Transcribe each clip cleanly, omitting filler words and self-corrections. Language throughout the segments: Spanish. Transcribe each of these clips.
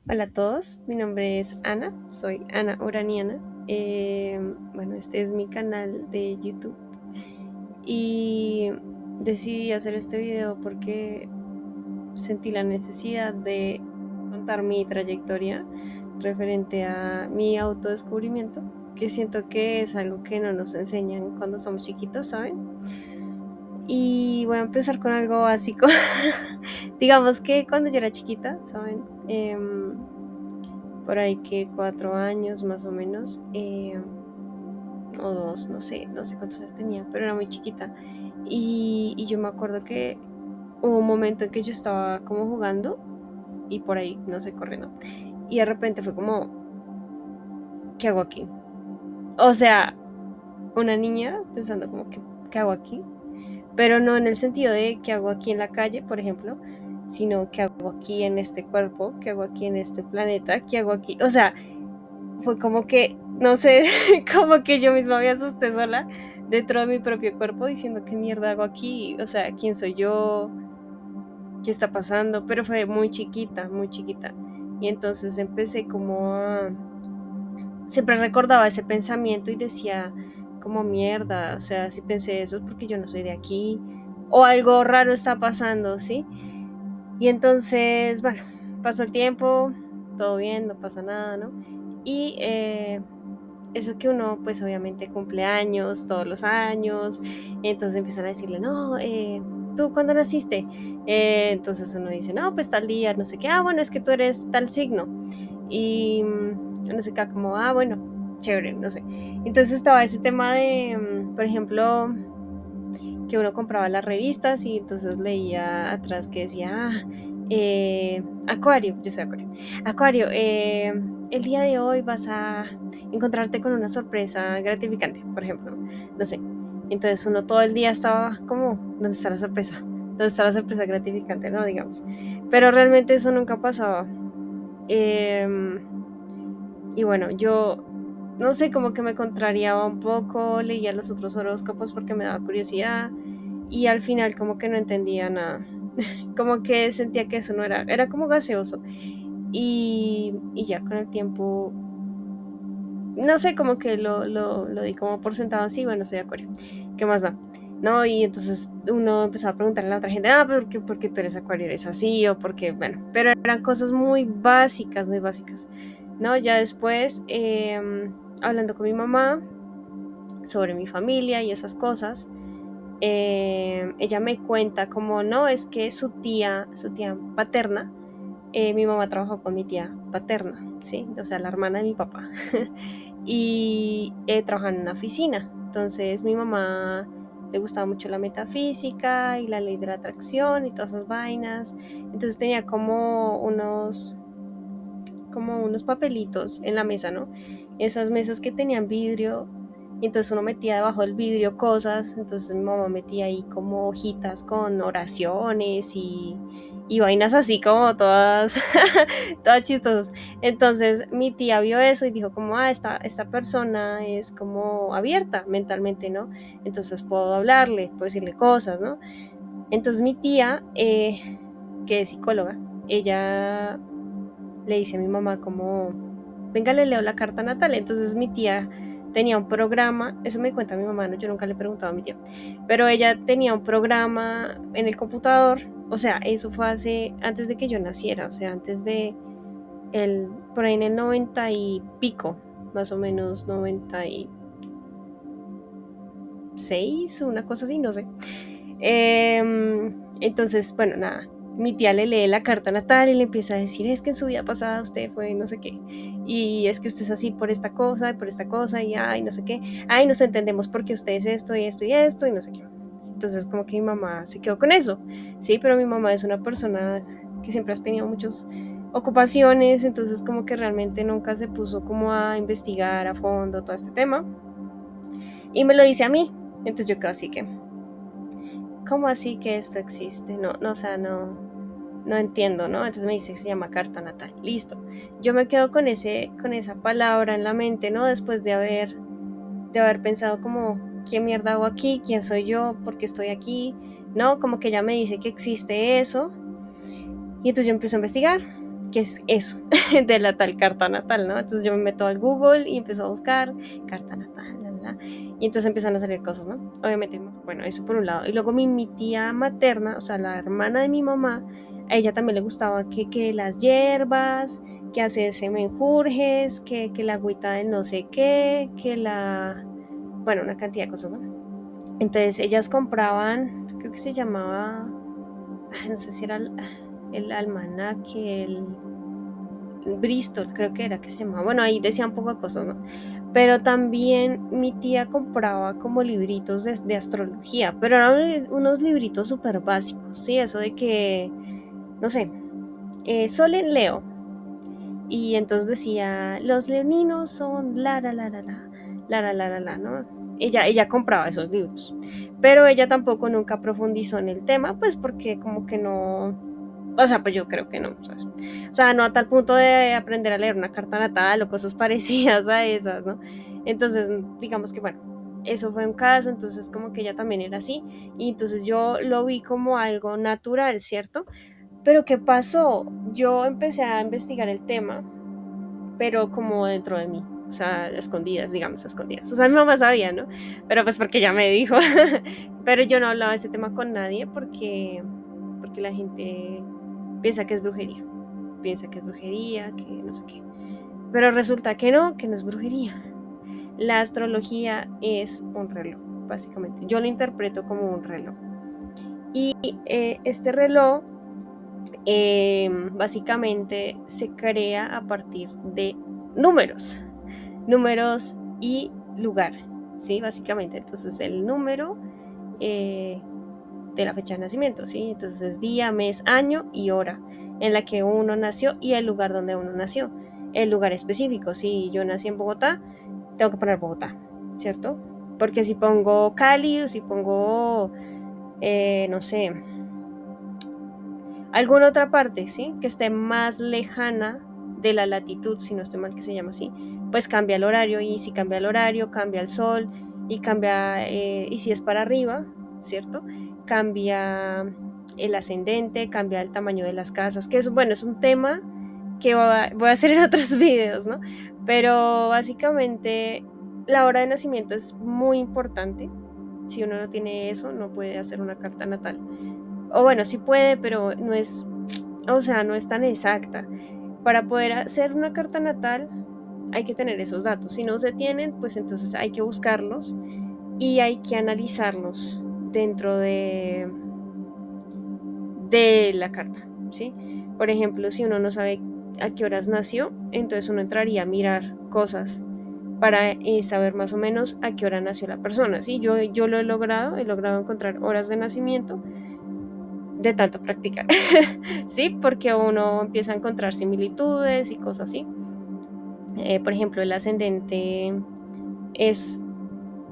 Hola a todos, mi nombre es Ana, soy Ana Uraniana. Bueno, este es mi canal de YouTube y decidí hacer este video porque sentí la necesidad de contar mi trayectoria referente a mi autodescubrimiento, que siento que es algo que no nos enseñan cuando somos chiquitos, ¿saben? Y voy a empezar con algo básico. Digamos que cuando yo era chiquita, ¿saben? Por ahí que 4 años más o menos, o dos, no sé cuántos años tenía, pero era muy chiquita. Y yo me acuerdo que hubo un momento en que yo estaba como jugando y por ahí, no sé, corriendo. Y de repente fue como, ¿qué hago aquí? O sea, una niña pensando como, ¿qué hago aquí? Pero no en el sentido de qué hago aquí en la calle, por ejemplo, sino qué hago aquí en este cuerpo, qué hago aquí en este planeta, qué hago aquí. O sea, fue como que, no sé, como que yo misma me asusté sola dentro de mi propio cuerpo diciendo qué mierda hago aquí, o sea, quién soy yo, qué está pasando, pero fue muy chiquita, muy chiquita. Y entonces empecé como a... Siempre recordaba ese pensamiento y decía como mierda, o sea, si pensé eso es porque yo no soy de aquí, o algo raro está pasando, ¿sí? Y entonces, bueno, pasó el tiempo, todo bien, no pasa nada, ¿no? Y eso que uno pues obviamente cumple años todos los años, entonces empiezan a decirle, no, ¿tú cuándo naciste? Entonces uno dice, no, pues tal día, no sé qué, bueno, es que tú eres tal signo. Y uno se queda como, bueno, chévere, no sé. Entonces estaba ese tema de, por ejemplo, que uno compraba las revistas y entonces leía atrás que decía, Acuario, yo soy Acuario, Acuario, el día de hoy vas a encontrarte con una sorpresa gratificante, por ejemplo, no sé. Entonces uno todo el día estaba como, ¿dónde está la sorpresa? ¿Dónde está la sorpresa gratificante? No, digamos. Pero realmente eso nunca pasaba. Eh, y bueno, yo no sé, como que me contrariaba un poco, leía los otros horóscopos porque me daba curiosidad y al final como que no entendía nada. Como que sentía que eso no era como gaseoso. Y ya con el tiempo, no sé, como que lo di como por sentado, sí, bueno, soy acuario, ¿qué más da? ¿No? Y entonces uno empezaba a preguntarle a la otra gente, ¿por qué tú eres acuario, eres así? O porque, bueno, pero eran cosas muy básicas, ¿no? Ya después, hablando con mi mamá sobre mi familia y esas cosas, ella me cuenta como, no, es que su tía paterna, mi mamá trabajó con mi tía paterna, ¿sí? O sea, la hermana de mi papá. Y trabajaba en una oficina. Entonces mi mamá le gustaba mucho la metafísica y la ley de la atracción y todas esas vainas. Entonces tenía como unos papelitos en la mesa, ¿no? Esas mesas que tenían vidrio y entonces uno metía debajo del vidrio cosas, entonces mi mamá metía ahí como hojitas con oraciones y vainas así como todas, todas chistosas. Entonces mi tía vio eso y dijo como, esta persona es como abierta mentalmente, ¿no? Entonces puedo hablarle, puedo decirle cosas, ¿no? Entonces mi tía, que es psicóloga, ella le dice a mi mamá como, venga, le leo la carta natal. Entonces mi tía tenía un programa, eso me cuenta mi mamá, ¿no? Yo nunca le preguntaba a mi tía, pero ella tenía un programa en el computador, o sea, eso fue antes de que yo naciera, o sea, antes de por ahí en el 90 y pico, más o menos 96, una cosa así, no sé. Entonces, bueno, nada, mi tía le lee la carta natal y le empieza a decir, es que en su vida pasada usted fue no sé qué, y es que usted es así por esta cosa, y ay, no sé qué, ay, nos entendemos porque usted es esto y esto y esto, y no sé qué. Entonces, como que mi mamá se quedó con eso, sí, pero mi mamá es una persona que siempre ha tenido muchas ocupaciones, entonces como que realmente nunca se puso como a investigar a fondo todo este tema, y me lo dice a mí, entonces yo quedo así que, ¿cómo así que esto existe? No, no, o sea, no entiendo, ¿no? Entonces me dice que se llama carta natal. Listo. Yo me quedo con esa palabra en la mente, ¿no? Después de haber pensado como, ¿qué mierda hago aquí? ¿Quién soy yo? ¿Por qué estoy aquí? ¿No? Como que ella me dice que existe eso. Y entonces yo empiezo a investigar qué es eso de la tal carta natal, ¿no? Entonces yo me meto al Google y empiezo a buscar carta natal, y entonces empiezan a salir cosas, ¿no? Obviamente, bueno, eso por un lado. Y luego mi tía materna, o sea, la hermana de mi mamá, a ella también le gustaba que las hierbas, que hacerse menjurjes, que la agüita del no sé qué, que la... Bueno, una cantidad de cosas, ¿no? Entonces ellas compraban, creo que se llamaba, no sé si era el almanaque, el Bristol, creo que era que se llamaba. Bueno, ahí decía un poco de cosas, ¿no? Pero también mi tía compraba como libritos de astrología, pero eran unos libritos súper básicos, ¿sí? Eso de que, no sé, Sol en Leo. Y entonces decía, los leoninos son la, ¿no? Ella compraba esos libros, pero ella tampoco nunca profundizó en el tema, pues porque como que no, o sea, pues yo creo que no, ¿sabes? O sea, no a tal punto de aprender a leer una carta natal o cosas parecidas a esas, ¿no? Entonces, digamos que bueno, eso fue un caso, entonces como que ella también era así, y entonces yo lo vi como algo natural, ¿cierto? Pero ¿qué pasó? Yo empecé a investigar el tema, pero como dentro de mí, o sea, escondidas, digamos, escondidas. O sea, mi mamá sabía, ¿no? Pero pues porque ya me dijo. Pero yo no hablaba de ese tema con nadie porque la gente piensa que es brujería. Piensa que es brujería, que no sé qué. Pero resulta que no es brujería. La astrología es un reloj, básicamente. Yo lo interpreto como un reloj. Y este reloj básicamente se crea a partir de números, números y lugar, ¿sí? Básicamente, entonces el número de la fecha de nacimiento, ¿sí? Entonces día, mes, año y hora en la que uno nació y el lugar donde uno nació, el lugar específico. Si yo nací en Bogotá, tengo que poner Bogotá, ¿cierto? Porque si pongo Cali o si pongo, no sé, alguna otra parte, ¿sí? Que esté más lejana de la latitud, si no estoy mal que se llama así, pues cambia el horario, y si cambia el horario, cambia el sol, y cambia, y si es para arriba, ¿cierto? Cambia el ascendente, cambia el tamaño de las casas, que es, bueno, es un tema que voy a hacer en otros videos, ¿no? Pero básicamente la hora de nacimiento es muy importante. Si uno no tiene eso, no puede hacer una carta natal. O bueno, sí puede, pero no es, o sea, no es tan exacta. Para poder hacer una carta natal hay que tener esos datos. Si no se tienen, pues entonces hay que buscarlos y hay que analizarlos dentro de la carta, ¿sí? Por ejemplo, si uno no sabe a qué horas nació, entonces uno entraría a mirar cosas para saber más o menos a qué hora nació la persona, ¿sí? Yo lo he logrado encontrar horas de nacimiento de tanto practicar, ¿sí? Porque uno empieza a encontrar similitudes y cosas así. Por ejemplo, el ascendente es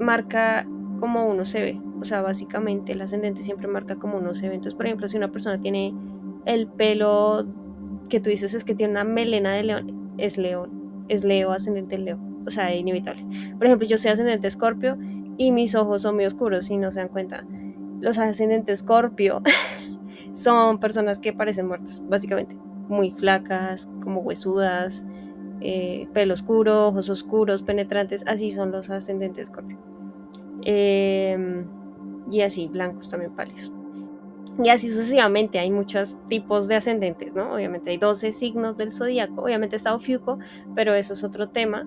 marca como uno se ve, o sea, básicamente el ascendente siempre marca como uno se ve. Entonces, por ejemplo, si una persona tiene el pelo que tú dices es que tiene una melena de león, es Leo, ascendente Leo, o sea, inevitable. Por ejemplo, yo soy ascendente Escorpio y mis ojos son muy oscuros, si no se dan cuenta. Los ascendentes Escorpio son personas que parecen muertas, básicamente. Muy flacas, como huesudas, pelo oscuro, ojos oscuros, penetrantes, así son los ascendentes Escorpio. Y así, blancos también pálidos. Y así sucesivamente, hay muchos tipos de ascendentes, ¿no? Obviamente hay 12 signos del zodíaco, obviamente está Ofiuco, pero eso es otro tema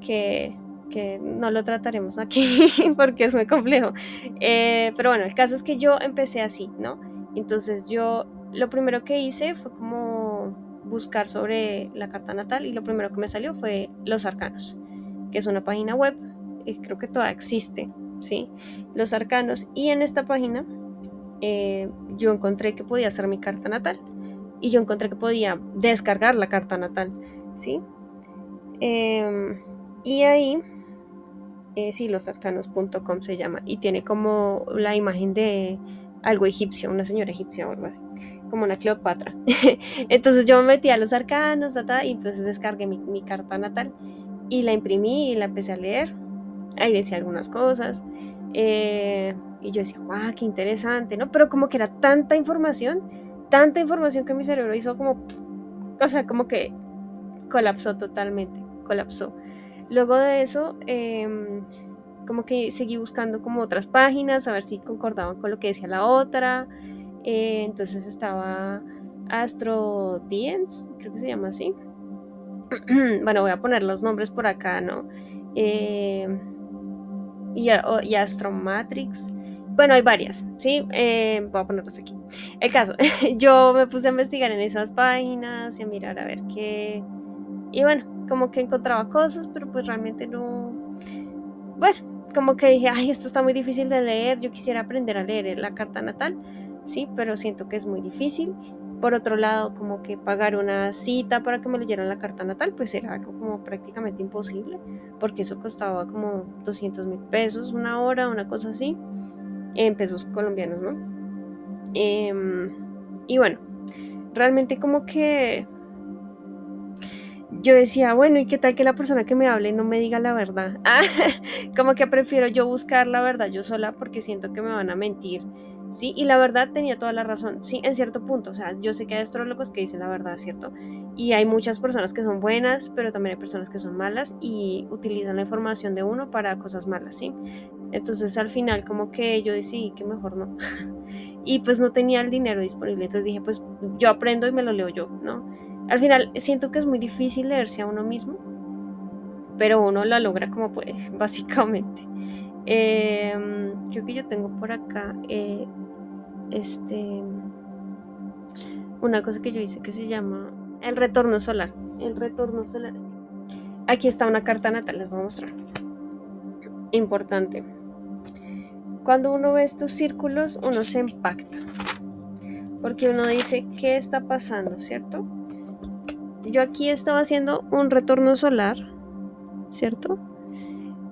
que, que no lo trataremos aquí porque es muy complejo. Pero bueno, el caso es que yo empecé así, ¿no? Entonces yo lo primero que hice fue como buscar sobre la carta natal y lo primero que me salió fue Los Arcanos, que es una página web, creo que todavía existe, ¿sí? Los Arcanos, y en esta página yo encontré que podía hacer mi carta natal y yo encontré que podía descargar la carta natal, ¿sí? Y ahí sí, losarcanos.com se llama, y tiene como la imagen de algo egipcio, una señora egipcia o algo así, como una Cleopatra. Entonces yo me metí a los arcanos, y entonces descargué mi carta natal y la imprimí y la empecé a leer. ahí decía algunas cosas, y yo decía, wow, qué interesante, ¿no? Pero como que era tanta información que mi cerebro hizo como, o sea, como que colapsó totalmente, colapsó. Luego de eso, como que seguí buscando como otras páginas, a ver si concordaban con lo que decía la otra. Entonces estaba Astro Dance, creo que se llama así. Bueno, voy a poner los nombres por acá, ¿no? Eh, y Astromatrix. Bueno, hay varias, ¿sí? Voy a ponerlas aquí. El caso, yo me puse a investigar en esas páginas y a mirar a ver qué. Y bueno, como que encontraba cosas, pero pues realmente no. Bueno, como que dije, ay, esto está muy difícil de leer, yo quisiera aprender a leer la carta natal, sí, pero siento que es muy difícil. Por otro lado, como que pagar una cita para que me leyeran la carta natal, pues era algo como prácticamente imposible, porque eso costaba como 200.000 pesos, una hora, una cosa así, en pesos colombianos, ¿no? Y bueno, realmente como que yo decía, bueno, ¿y qué tal que la persona que me hable no me diga la verdad? Como que prefiero yo buscar la verdad yo sola porque siento que me van a mentir, ¿sí? Y la verdad tenía toda la razón, sí, en cierto punto, o sea, yo sé que hay astrólogos que dicen la verdad, ¿cierto? Y hay muchas personas que son buenas, pero también hay personas que son malas y utilizan la información de uno para cosas malas, ¿sí? Entonces al final como que yo decidí que mejor no. Y pues no tenía el dinero disponible, entonces dije, pues yo aprendo y me lo leo yo, ¿no? Al final siento que es muy difícil leerse a uno mismo, pero uno la logra como puede, básicamente. Creo que yo tengo por acá este, una cosa que yo hice que se llama el retorno solar. El retorno solar. Aquí está una carta natal, les voy a mostrar. Importante. Cuando uno ve estos círculos, uno se impacta. Porque uno dice, ¿qué está pasando? ¿Cierto? Yo aquí estaba haciendo un retorno solar, ¿cierto?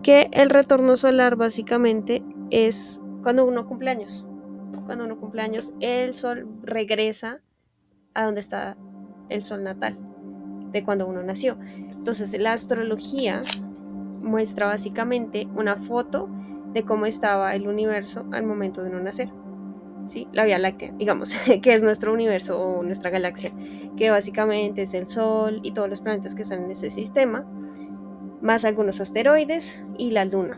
Que el retorno solar básicamente es cuando uno cumple años. Cuando uno cumple años, el sol regresa a donde está el sol natal, de cuando uno nació. Entonces, la astrología muestra básicamente una foto de cómo estaba el universo al momento de uno nacer. ¿Sí? La Vía Láctea, digamos, que es nuestro universo o nuestra galaxia, que básicamente es el Sol y todos los planetas que están en ese sistema, más algunos asteroides y la Luna.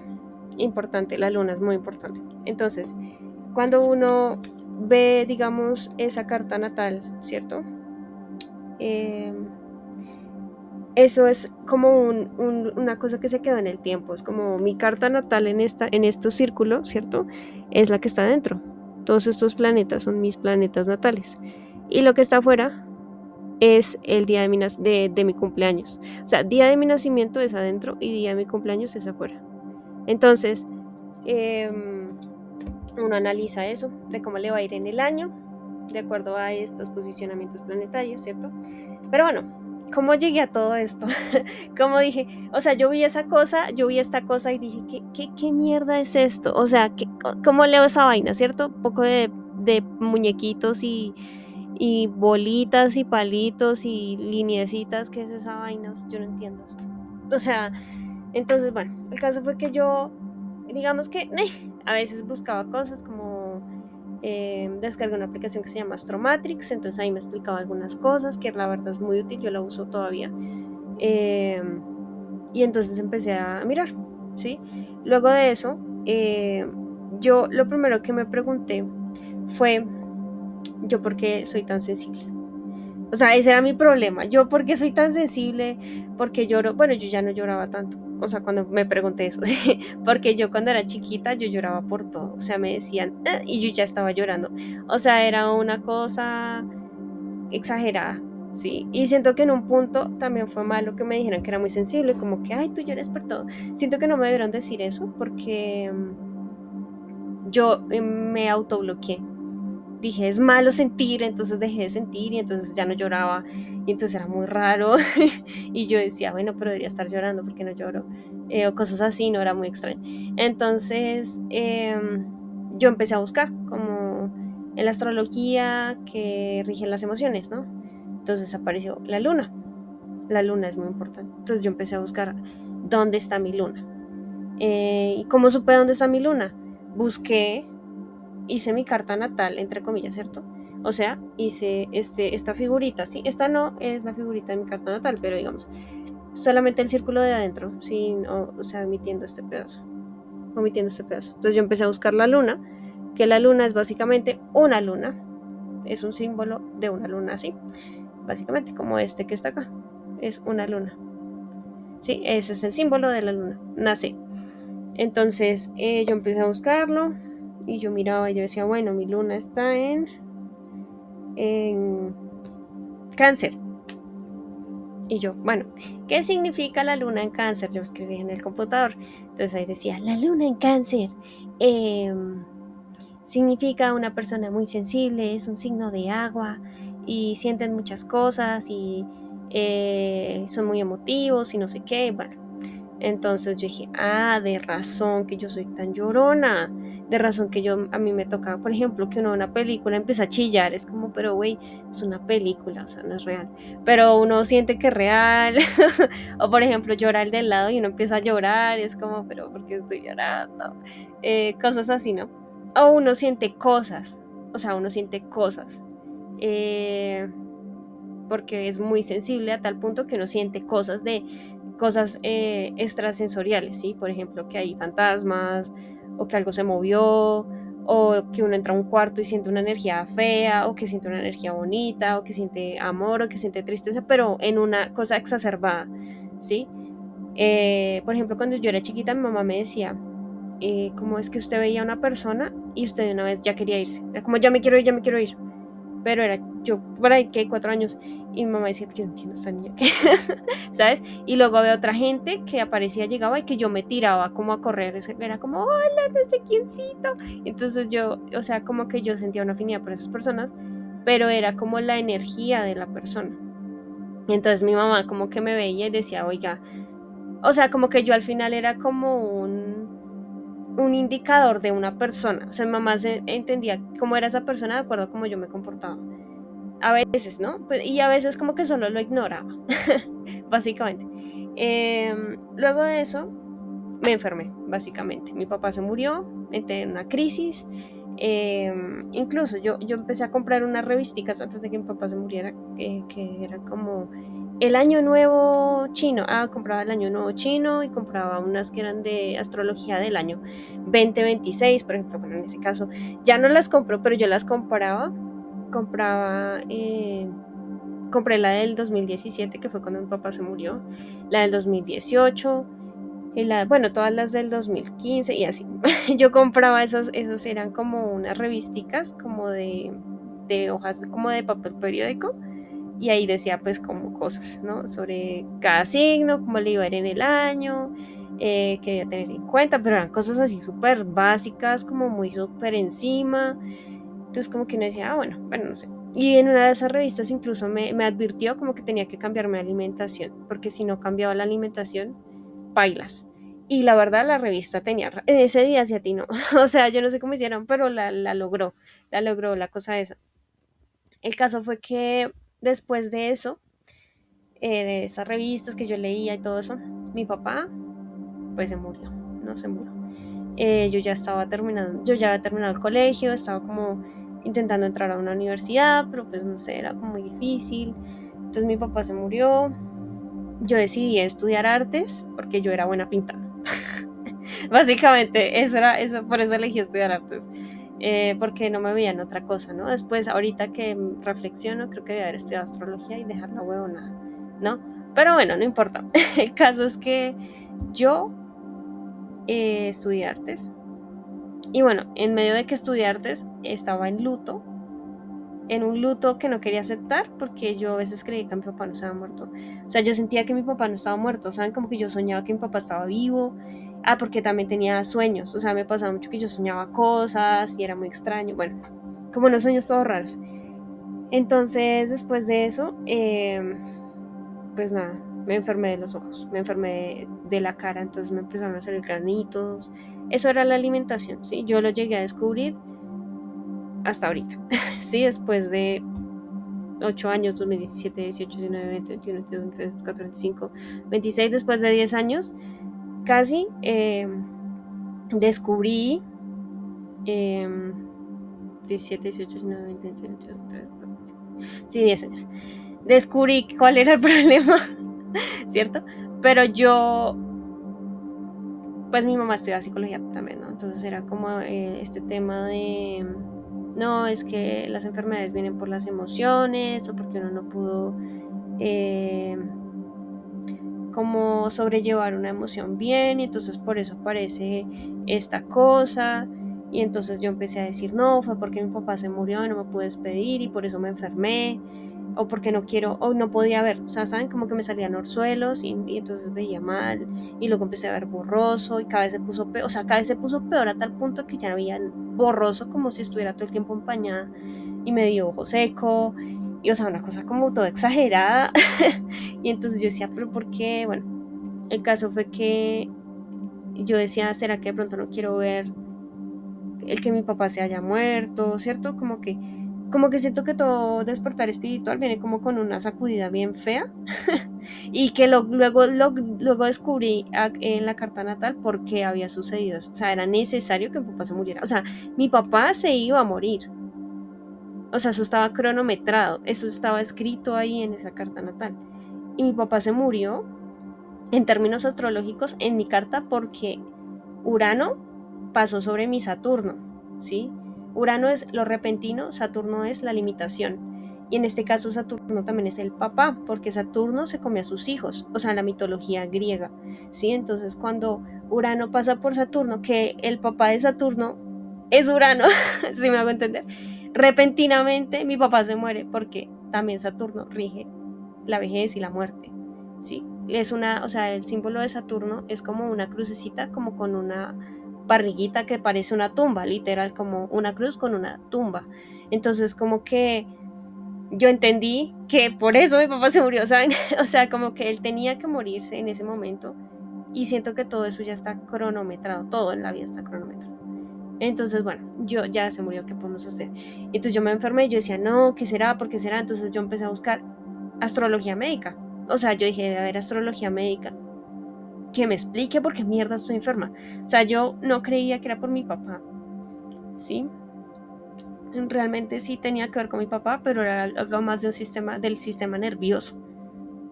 Importante, la Luna es muy importante. Entonces, cuando uno ve, digamos, esa carta natal, ¿cierto? Eh, Eso es como una cosa que se quedó en el tiempo, es como mi carta natal en estos círculos, ¿cierto? Es la que está dentro. Todos estos planetas son mis planetas natales. Y lo que está afuera es el día de mi cumpleaños. O sea, día de mi nacimiento es adentro y día de mi cumpleaños es afuera. Entonces, uno analiza eso, de cómo le va a ir en el año, de acuerdo a estos posicionamientos planetarios, ¿cierto? Pero bueno, ¿cómo llegué a todo esto? Como dije, o sea, yo vi esa cosa, yo vi esta cosa y dije, ¿qué mierda es esto? O sea, ¿cómo leo esa vaina, cierto? Un poco de muñequitos y bolitas y palitos y lineecitas, ¿qué es esa vaina? Yo no entiendo esto. O sea, entonces, bueno, el caso fue que yo, digamos que a veces buscaba cosas como descargué una aplicación que se llama Astromatrix, entonces ahí me explicaba algunas cosas que la verdad es muy útil, yo la uso todavía. Eh, y entonces empecé a mirar, ¿sí? Luego de eso, yo lo primero que me pregunté fue, ¿yo por qué soy tan sensible? O sea, ese era mi problema. Yo, ¿por qué soy tan sensible? ¿Por qué lloro? Bueno, yo ya no lloraba tanto. O sea, cuando me pregunté eso, ¿sí? Porque yo cuando era chiquita, yo lloraba por todo. O sea, me decían, y yo ya estaba llorando. O sea, era una cosa exagerada, ¿sí? Y siento que en un punto también fue malo que me dijeran que era muy sensible, como que, ay, tú lloras por todo. Siento que no me debieron decir eso porque yo me autobloqueé. Dije, es malo sentir, entonces dejé de sentir y entonces ya no lloraba y entonces era muy raro y yo decía, bueno, pero debería estar llorando porque no lloro, o cosas así, no era muy extraño. Entonces yo empecé a buscar como en la astrología que rige las emociones, ¿no? Entonces apareció la luna es muy importante. Entonces yo empecé a buscar dónde está mi luna. ¿Y cómo supe dónde está mi luna? Busqué, hice mi carta natal, entre comillas, ¿cierto? O sea, hice esta figurita, ¿sí? Esta no es la figurita de mi carta natal, pero digamos, solamente el círculo de adentro, sin, o sea, omitiendo este pedazo, omitiendo este pedazo. Entonces yo empecé a buscar la luna, que la luna es básicamente una luna, es un símbolo de una luna, ¿sí? Básicamente, como este que está acá, es una luna, ¿sí? Ese es el símbolo de la luna, nace. Entonces yo empecé a buscarlo y yo miraba y yo decía, bueno, mi luna está en cáncer. Y yo, bueno, ¿qué significa la luna en cáncer? Yo escribí en el computador. Entonces ahí decía, la luna en cáncer eh, significa una persona muy sensible, es un signo de agua y sienten muchas cosas y son muy emotivos y no sé qué. Bueno, entonces yo dije, de razón que yo soy tan llorona, de razón que a mí me toca, por ejemplo, que uno ve una película empieza a chillar, es como, pero güey, es una película, o sea, no es real, pero uno siente que es real, o por ejemplo, llora el del lado y uno empieza a llorar, y es como, pero ¿por qué estoy llorando? Cosas así, ¿no? O uno siente cosas, o sea, uno siente cosas, eh, porque es muy sensible a tal punto que uno siente cosas extrasensoriales, ¿sí? Por ejemplo, que hay fantasmas, o que algo se movió, o que uno entra a un cuarto y siente una energía fea, o que siente una energía bonita, o que siente amor, o que siente tristeza, pero en una cosa exacerbada, ¿sí? Por ejemplo, cuando yo era chiquita, mi mamá me decía, ¿cómo es que usted veía a una persona y usted de una vez ya quería irse? Era como, ya me quiero ir, pero era yo por ahí que 4 años y mi mamá decía, yo no entiendo esta niña, ¿qué? ¿Sabes? Y luego había otra gente que aparecía, llegaba y que yo me tiraba como a correr, era como, hola, no sé quiéncito. Entonces yo, o sea, como que yo sentía una afinidad por esas personas, pero era como la energía de la persona. Y entonces mi mamá como que me veía y decía, oiga, o sea, como que yo al final era como un indicador de una persona. O sea, mi mamá entendía cómo era esa persona de acuerdo a cómo yo me comportaba. A veces, ¿no? Pues, y a veces como que solo lo ignoraba, básicamente. Luego de eso, me enfermé, básicamente. Mi papá se murió, entré en una crisis. Incluso yo empecé a comprar unas revisticas antes de que mi papá se muriera, que era como el año nuevo chino. Compraba el año nuevo chino y compraba unas que eran de astrología del año 2026, por ejemplo. Bueno, en ese caso ya no las compro, pero yo las compraba, compré la del 2017, que fue cuando mi papá se murió, la del 2018, bueno, todas las del 2015 y así. Yo compraba esos eran como unas revisticas como de hojas como de papel periódico y ahí decía pues como cosas, ¿no? Sobre cada signo, cómo le iba a ir en el año, que debía tener en cuenta, pero eran cosas así súper básicas, como muy súper encima. Entonces como que uno decía, bueno, no sé. Y en una de esas revistas incluso me advirtió como que tenía que cambiar mi alimentación, porque si no cambiaba la alimentación, pailas. Y la verdad la revista tenía, en ese día sí atinó. O sea, yo no sé cómo hicieron, pero la logró la cosa esa. El caso fue que después de eso, de esas revistas que yo leía y todo eso, mi papá pues se murió, no se murió. Yo ya había terminado el colegio, estaba como intentando entrar a una universidad, pero pues no sé, era como muy difícil. Entonces mi papá se murió, yo decidí estudiar artes porque yo era buena pintando. Básicamente, por eso elegí estudiar artes, porque no me veía en otra cosa, ¿no? Después, ahorita que reflexiono, creo que debía haber estudiado astrología y dejar la huevona, ¿no? Pero bueno, no importa. El caso es que yo estudié artes. Y bueno, en medio de que estudié artes, estaba en un luto que no quería aceptar, porque yo a veces creí que mi papá no estaba muerto. O sea, yo sentía que mi papá no estaba muerto, ¿saben? Como que yo soñaba que mi papá estaba vivo. Porque también tenía sueños, o sea, me pasaba mucho que yo soñaba cosas y era muy extraño. Bueno, como unos sueños todos raros. Entonces, después de eso, pues nada, me enfermé de los ojos, me enfermé de la cara, entonces me empezaron a salir granitos. Eso era la alimentación, ¿sí? Yo lo llegué a descubrir hasta ahorita, ¿sí? Después de 8 años, 2017, 18, 19, 20, 21, 22, 23, 24, 25, 26, después de 10 años, casi, descubrí 17, 18, 19, 20, 21, 22, 23, 24, sí, 10 años. Descubrí cuál era el problema, ¿cierto? Pero yo, pues mi mamá estudiaba psicología también, ¿no? Entonces era como este tema de, no, es que las enfermedades vienen por las emociones o porque uno no pudo eh, como sobrellevar una emoción bien y entonces por eso aparece esta cosa. Y entonces yo empecé a decir, no, fue porque mi papá se murió y no me pude despedir y por eso me enfermé, o porque no quiero, o no podía ver, o sea, saben, como que me salían orzuelos y entonces veía mal, y luego empecé a ver borroso y cada vez se puso peor, o sea, cada vez se puso peor a tal punto que ya veía borroso como si estuviera todo el tiempo empañada y me dio ojo seco, y o sea, una cosa como todo exagerada. Y entonces yo decía, pero ¿por qué? Bueno, el caso fue que yo decía, ¿será que de pronto no quiero ver el que mi papá se haya muerto? ¿Cierto? Como que siento que todo despertar espiritual viene como con una sacudida bien fea. Y que luego descubrí en la carta natal por qué había sucedido eso. O sea, era necesario que mi papá se muriera. O sea, mi papá se iba a morir. O sea, eso estaba cronometrado. Eso estaba escrito ahí en esa carta natal. Y mi papá se murió en términos astrológicos en mi carta porque Urano pasó sobre mi Saturno, ¿sí? Urano es lo repentino, Saturno es la limitación. Y en este caso Saturno también es el papá, porque Saturno se come a sus hijos, o sea, en la mitología griega, ¿sí? Entonces cuando Urano pasa por Saturno, que el papá de Saturno es Urano, si me hago entender, repentinamente mi papá se muere porque también Saturno rige la vejez y la muerte, ¿sí? Es una, o sea, el símbolo de Saturno es como una crucecita, como con una barriguita que parece una tumba, literal, como una cruz con una tumba. Entonces, como que yo entendí que por eso mi papá se murió, ¿saben? O sea, como que él tenía que morirse en ese momento y siento que todo eso ya está cronometrado, todo en la vida está cronometrado. Entonces, bueno, yo ya se murió, ¿qué podemos hacer? Entonces yo me enfermé y yo decía, no, ¿qué será? ¿Por qué será? Entonces yo empecé a buscar astrología médica. O sea, yo dije, a ver, astrología médica, que me explique por qué mierda estoy enferma. O sea, yo no creía que era por mi papá, ¿sí? Realmente sí tenía que ver con mi papá, pero era algo más de un sistema, del sistema nervioso,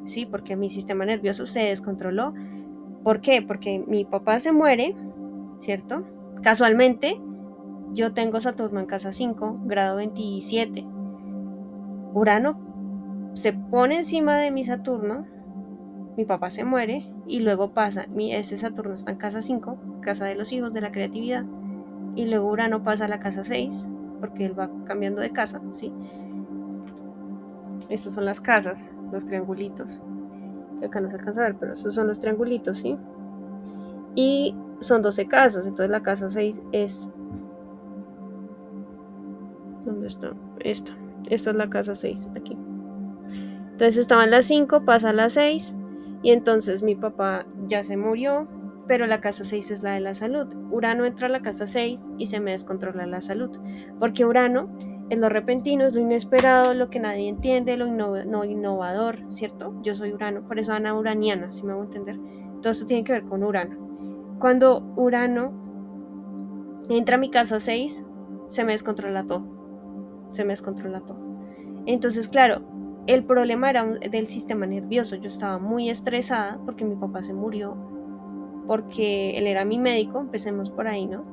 ¿sí? Porque mi sistema nervioso se descontroló. ¿Por qué? Porque mi papá se muere, ¿cierto? Casualmente, yo tengo Saturno en casa 5, grado 27. Urano se pone encima de mi Saturno, mi papá se muere y luego pasa, ese Saturno está en casa 5, casa de los hijos, de la creatividad, y luego Urano pasa a la casa 6, porque él va cambiando de casa, ¿sí? Estas son las casas, los triangulitos, que acá no se alcanza a ver, pero estos son los triangulitos, ¿sí? Y son 12 casas, entonces la casa 6 es... ¿Dónde está? Esta es la casa 6, aquí. Entonces estaban las 5, pasa a las 6, y entonces mi papá ya se murió, pero la casa 6 es la de la salud. Urano entra a la casa 6 y se me descontrola la salud, porque Urano es lo repentino, es lo inesperado, lo que nadie entiende, lo no innovador, ¿cierto? Yo soy Urano, por eso Ana uraniana, si me hago entender. Todo eso tiene que ver con Urano. Cuando Urano entra a mi casa 6, se me descontrola todo, se me descontrola todo. Entonces, claro, el problema era del sistema nervioso. Yo estaba muy estresada porque mi papá se murió, porque él era mi médico, empecemos por ahí, ¿no?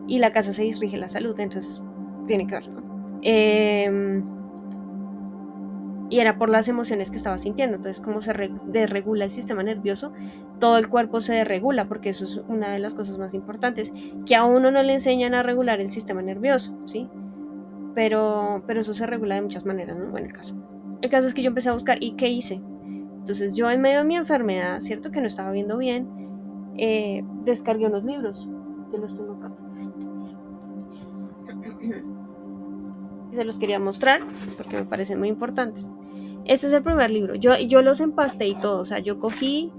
Y la casa 6 rige la salud, entonces tiene que ver, ¿no? Y era por las emociones que estaba sintiendo. Entonces, como se desregula el sistema nervioso, todo el cuerpo se desregula, porque eso es una de las cosas más importantes, que a uno no le enseñan a regular el sistema nervioso, ¿sí? Pero eso se regula de muchas maneras, ¿no? Bueno, el caso es que yo empecé a buscar, ¿y qué hice? Entonces yo en medio de mi enfermedad, cierto que no estaba viendo bien, descargué unos libros, que los tengo acá, y se los quería mostrar porque me parecen muy importantes. Este es el primer libro, yo los empasté y todo, o sea, yo cogí,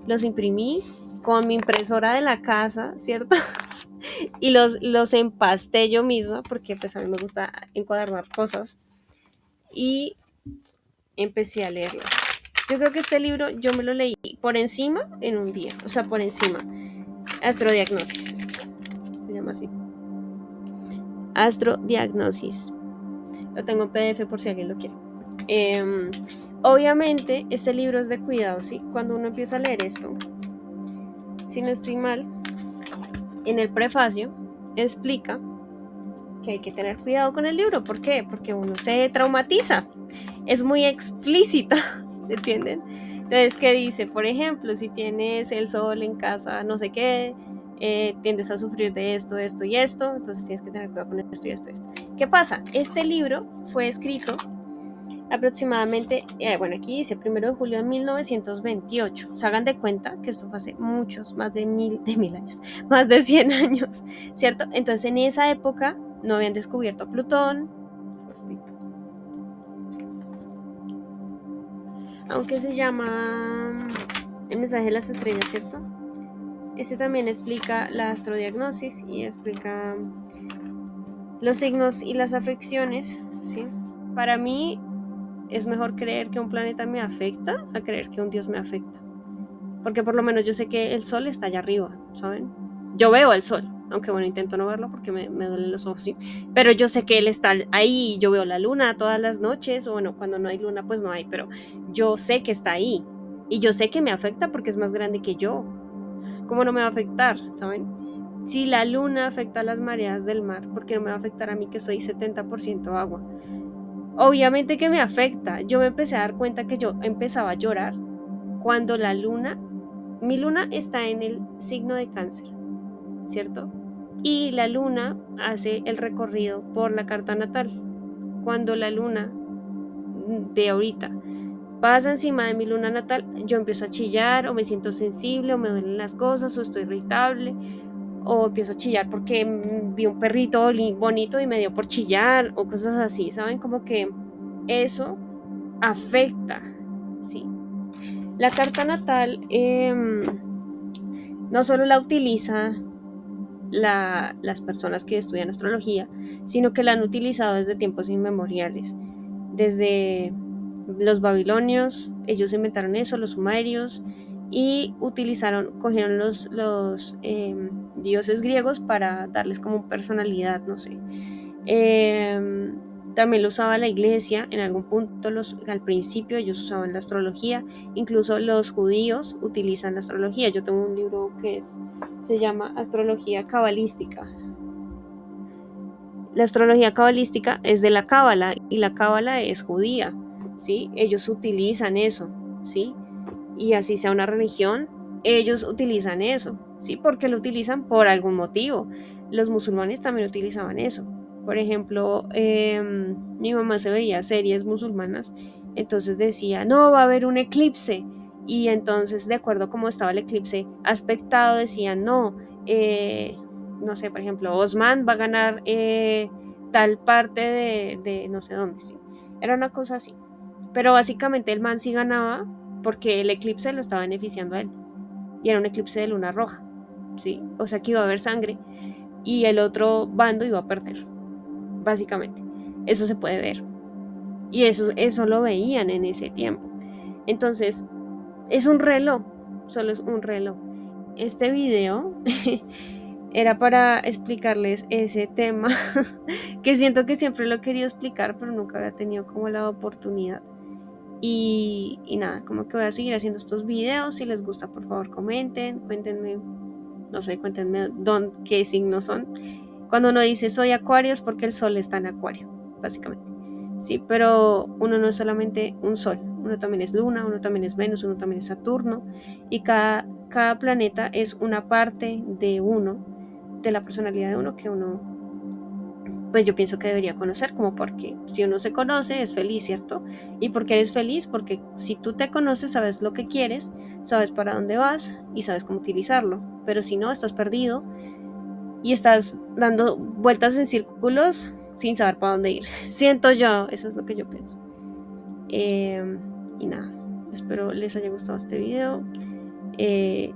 los imprimí con mi impresora de la casa, ¿cierto? Y los empasté yo misma, porque pues a mí me gusta encuadernar cosas, y empecé a leerlo. Yo creo que este libro yo me lo leí por encima en un día, o sea, por encima. Astrodiagnosis. se llama así. Astrodiagnosis. Lo tengo en PDF por si alguien lo quiere. Obviamente, este libro es de cuidado, ¿sí? Cuando uno empieza a leer esto, si no estoy mal, en el prefacio explica que hay que tener cuidado con el libro. ¿Por qué? Porque uno se traumatiza. Es muy explícito, ¿entienden? Entonces, ¿qué dice? Por ejemplo, si tienes el sol en casa, no sé qué, tiendes a sufrir de esto, esto y esto, entonces tienes que tener cuidado con esto y esto y esto. ¿Qué pasa? Este libro fue escrito aproximadamente, bueno, aquí dice 1 de julio de 1928. Se hagan de cuenta que esto fue hace muchos, más de mil años, más de 100 años, ¿cierto? Entonces, en esa época no habían descubierto a Plutón, aunque se llama El mensaje de las estrellas, ¿cierto? Este también explica la astrodiagnosis y explica los signos y las afecciones, ¿sí? Para mí es mejor creer que un planeta me afecta a creer que un dios me afecta. Porque por lo menos yo sé que el sol está allá arriba, ¿saben? Yo veo el sol, aunque bueno, intento no verlo porque me duelen los ojos, ¿sí? Pero yo sé que él está ahí, yo veo la luna todas las noches, o bueno, cuando no hay luna pues no hay, pero yo sé que está ahí. Y yo sé que me afecta porque es más grande que yo. ¿Cómo no me va a afectar, saben? Si la luna afecta a las mareas del mar, ¿por qué no me va a afectar a mí que soy 70% agua? Obviamente que me afecta. Yo me empecé a dar cuenta que yo empezaba a llorar cuando la luna, mi luna está en el signo de Cáncer, ¿cierto? Y la luna hace el recorrido por la carta natal. Cuando la luna de ahorita pasa encima de mi luna natal, yo empiezo a chillar, o me siento sensible, o me duelen las cosas, o estoy irritable, o empiezo a chillar porque vi un perrito bonito y me dio por chillar, o cosas así, ¿saben? Como que eso afecta, ¿sí? La carta natal no solo la utiliza las personas que estudian astrología, sino que la han utilizado desde tiempos inmemoriales. Desde los babilonios, ellos inventaron eso, los sumerios, y cogieron los dioses griegos para darles como personalidad, no sé. También lo usaba la iglesia en algún punto. Al principio ellos usaban la astrología, incluso los judíos utilizan la astrología. Yo tengo un libro que se llama Astrología Cabalística. La astrología cabalística es de la cábala y la cábala es judía, ¿sí? Ellos utilizan eso, ¿sí? Y así sea una religión, ellos utilizan eso, ¿sí? Porque lo utilizan por algún motivo. Los musulmanes también utilizaban eso. Por ejemplo, mi mamá se veía series musulmanas, entonces decía, no, va a haber un eclipse. Y entonces, de acuerdo a cómo estaba el eclipse aspectado, decían, no, no sé, por ejemplo, Osman va a ganar tal parte de no sé dónde, ¿sí? Era una cosa así. Pero básicamente el man sí ganaba porque el eclipse lo estaba beneficiando a él. Y era un eclipse de luna roja, ¿sí? O sea que iba a haber sangre y el otro bando iba a perder, básicamente. Eso se puede ver. Y eso lo veían en ese tiempo. Entonces, es un reloj, solo es un reloj. Este video era para explicarles ese tema que siento que siempre lo he querido explicar, pero nunca había tenido como la oportunidad. Y nada, como que voy a seguir haciendo estos videos. Si les gusta, por favor, comenten, cuéntenme, no sé, cuéntenme qué signos son. Cuando uno dice soy Acuario es porque el sol está en Acuario, básicamente. Sí, pero uno no es solamente un sol, uno también es Luna, uno también es Venus, uno también es Saturno, y cada planeta es una parte de uno, de la personalidad de uno que uno, pues yo pienso que debería conocer, como porque si uno se conoce es feliz, ¿cierto? ¿Y por qué eres feliz? Porque si tú te conoces, sabes lo que quieres, sabes para dónde vas y sabes cómo utilizarlo, pero si no, estás perdido y estás dando vueltas en círculos sin saber para dónde ir. Siento yo, eso es lo que yo pienso. Y nada, espero les haya gustado este video,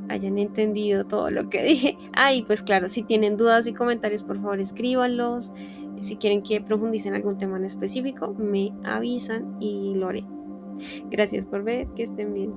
hayan entendido todo lo que dije. Y pues claro, si tienen dudas y comentarios, por favor escríbanlos. Si quieren que profundice en algún tema en específico, me avisan y lo haré. Gracias por ver, que estén bien.